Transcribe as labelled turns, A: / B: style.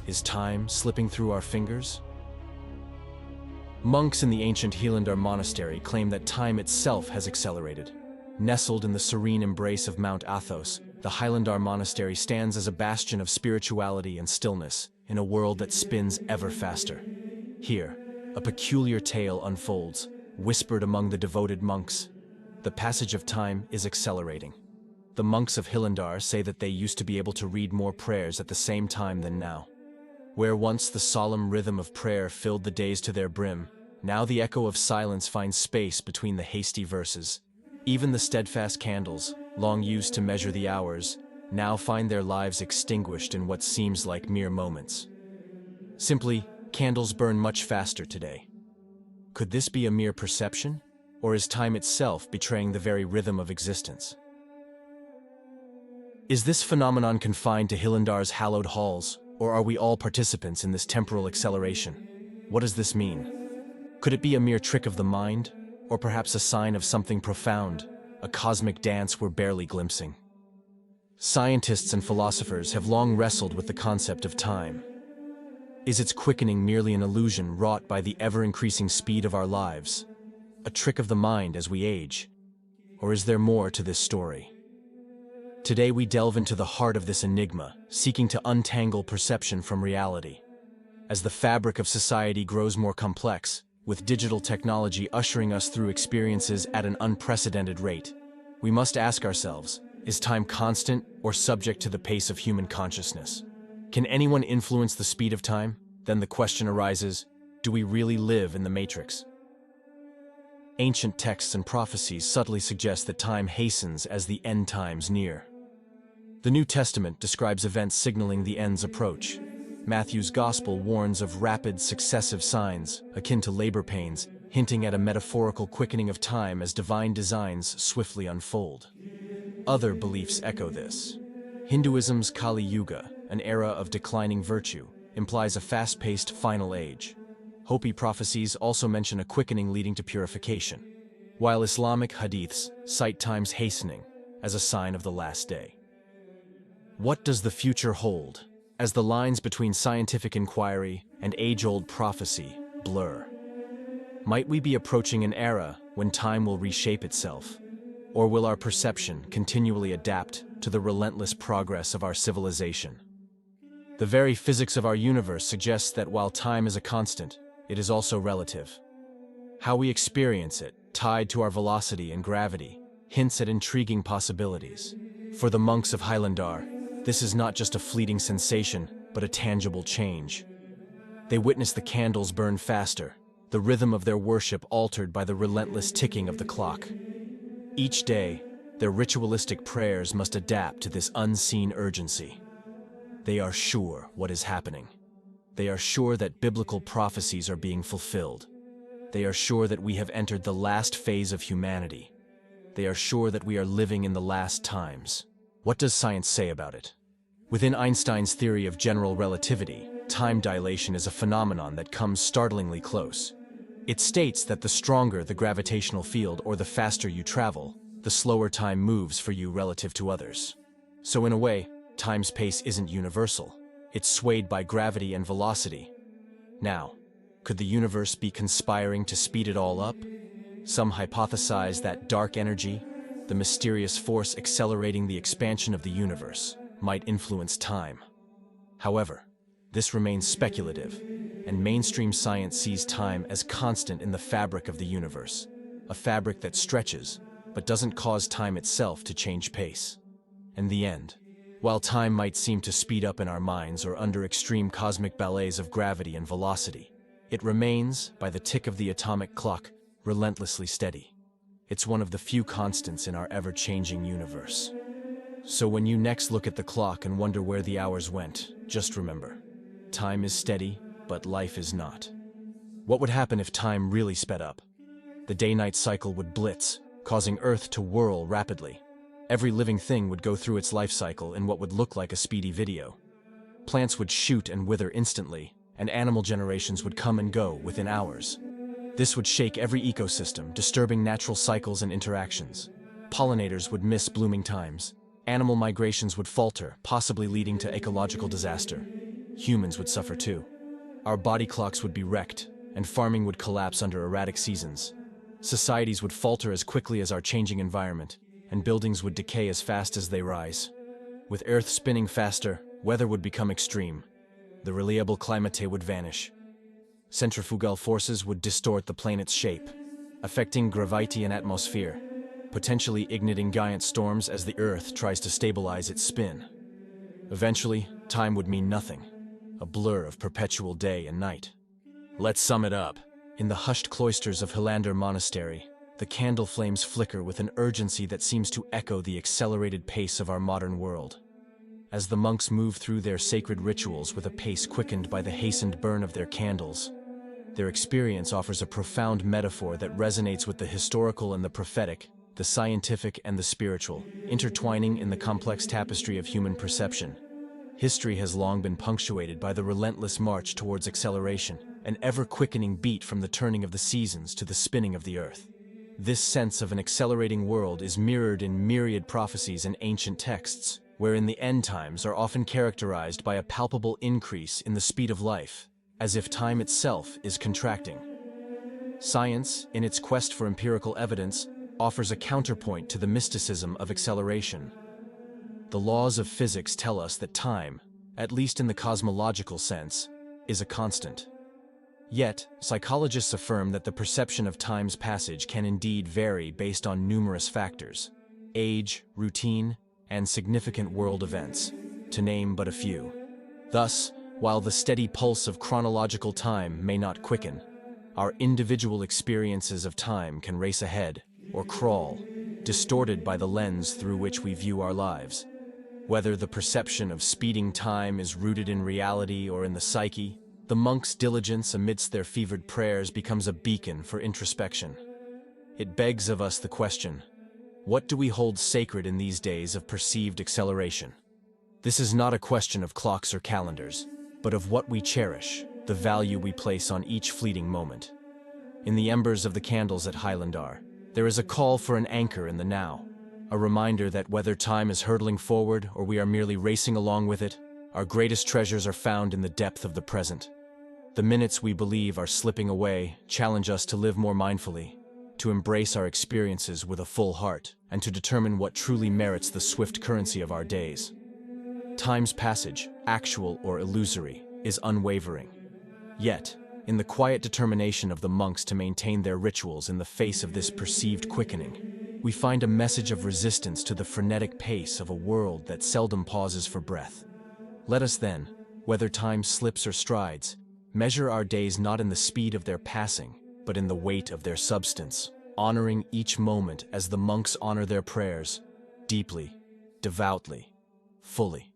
A: Is time slipping through our fingers? Monks in the ancient Hilandar monastery claim that time itself has accelerated. Nestled in the serene embrace of Mount Athos, the Hilandar monastery stands as a bastion of spirituality and stillness in a world that spins ever faster. Here, a peculiar tale unfolds, whispered among the devoted monks. The passage of time is accelerating. The monks of Hilandar say that they used to be able to read more prayers at the same time than now. Where once the solemn rhythm of prayer filled the days to their brim, now the echo of silence finds space between the hasty verses. Even the steadfast candles, long used to measure the hours, now find their lives extinguished in what seems like mere moments. Simply, candles burn much faster today. Could this be a mere perception, or is time itself betraying the very rhythm of existence? Is this phenomenon confined to Hilandar's hallowed halls, or are we all participants in this temporal acceleration? What does this mean? Could it be a mere trick of the mind, or perhaps a sign of something profound, a cosmic dance we're barely glimpsing? Scientists and philosophers have long wrestled with the concept of time. Is its quickening merely an illusion wrought by the ever-increasing speed of our lives, a trick of the mind as we age, or is there more to this story? Today we delve into the heart of this enigma, seeking to untangle perception from reality. As the fabric of society grows more complex, with digital technology ushering us through experiences at an unprecedented rate, we must ask ourselves, is time constant or subject to the pace of human consciousness? Can anyone influence the speed of time? Then the question arises, do we really live in the Matrix? Ancient texts and prophecies subtly suggest that time hastens as the end times near. The New Testament describes events signaling the end's approach. Matthew's Gospel warns of rapid, successive signs, akin to labor pains, hinting at a metaphorical quickening of time as divine designs swiftly unfold. Other beliefs echo this. Hinduism's Kali Yuga, an era of declining virtue, implies a fast-paced final age. Hopi prophecies also mention a quickening leading to purification, while Islamic hadiths cite time's hastening as a sign of the last day. What does the future hold, as the lines between scientific inquiry and age-old prophecy blur? Might we be approaching an era when time will reshape itself? Or will our perception continually adapt to the relentless progress of our civilization? The very physics of our universe suggests that while time is a constant, it is also relative. How we experience it, tied to our velocity and gravity, hints at intriguing possibilities. For the monks of Hilandar, this is not just a fleeting sensation, but a tangible change. They witness the candles burn faster, the rhythm of their worship altered by the relentless ticking of the clock. Each day, their ritualistic prayers must adapt to this unseen urgency. They are sure what is happening. They are sure that biblical prophecies are being fulfilled. They are sure that we have entered the last phase of humanity. They are sure that we are living in the last times. What does science say about it? Within Einstein's theory of general relativity, time dilation is a phenomenon that comes startlingly close. It states that the stronger the gravitational field or the faster you travel, the slower time moves for you relative to others. So in a way, time's pace isn't universal. It's swayed by gravity and velocity. Now, could the universe be conspiring to speed it all up? Some hypothesize that dark energy, the mysterious force accelerating the expansion of the universe, might influence time. However, this remains speculative, and mainstream science sees time as constant in the fabric of the universe, a fabric that stretches, but doesn't cause time itself to change pace. In the end, while time might seem to speed up in our minds or under extreme cosmic ballets of gravity and velocity, it remains, by the tick of the atomic clock, relentlessly steady. It's one of the few constants in our ever-changing universe. So when you next look at the clock and wonder where the hours went, just remember, time is steady, but life is not. What would happen if time really sped up? The day-night cycle would blitz, causing Earth to whirl rapidly. Every living thing would go through its life cycle in what would look like a speedy video. Plants would shoot and wither instantly, and animal generations would come and go within hours. This would shake every ecosystem, disturbing natural cycles and interactions. Pollinators would miss blooming times. Animal migrations would falter, possibly leading to ecological disaster. humans would suffer too. Our body clocks would be wrecked, and farming would collapse under erratic seasons. Societies would falter as quickly as our changing environment, and buildings would decay as fast as they rise. With Earth spinning faster, weather would become extreme. The reliable climate would vanish. Centrifugal forces would distort the planet's shape, affecting gravity and atmosphere, potentially igniting giant storms as the Earth tries to stabilize its spin. Eventually, time would mean nothing, a blur of perpetual day and night. Let's sum it up. In the hushed cloisters of Hilander Monastery, the candle flames flicker with an urgency that seems to echo the accelerated pace of our modern world. As the monks move through their sacred rituals with a pace quickened by the hastened burn of their candles, their experience offers a profound metaphor that resonates with the historical and the prophetic, the scientific and the spiritual, intertwining in the complex tapestry of human perception. History has long been punctuated by the relentless march towards acceleration, an ever-quickening beat from the turning of the seasons to the spinning of the earth. This sense of an accelerating world is mirrored in myriad prophecies and ancient texts, wherein the end times are often characterized by a palpable increase in the speed of life, as if time itself is contracting. Science, in its quest for empirical evidence, offers a counterpoint to the mysticism of acceleration. The laws of physics tell us that time, at least in the cosmological sense, is a constant. Yet, psychologists affirm that the perception of time's passage can indeed vary based on numerous factors: age, routine, and significant world events, to name but a few. Thus, while the steady pulse of chronological time may not quicken, our individual experiences of time can race ahead, or crawl, distorted by the lens through which we view our lives. Whether the perception of speeding time is rooted in reality or in the psyche, the monk's diligence amidst their fevered prayers becomes a beacon for introspection. It begs of us the question: what do we hold sacred in these days of perceived acceleration? This is not a question of clocks or calendars, but of what we cherish, the value we place on each fleeting moment. In the embers of the candles at Highlandar, there is a call for an anchor in the now, a reminder that whether time is hurtling forward or we are merely racing along with it, our greatest treasures are found in the depth of the present. The minutes we believe are slipping away challenge us to live more mindfully, to embrace our experiences with a full heart, and to determine what truly merits the swift currency of our days. Time's passage, actual or illusory, is unwavering. Yet, in the quiet determination of the monks to maintain their rituals in the face of this perceived quickening, we find a message of resistance to the frenetic pace of a world that seldom pauses for breath. Let us then, whether time slips or strides, measure our days not in the speed of their passing, but in the weight of their substance, honoring each moment as the monks honor their prayers, deeply, devoutly, fully.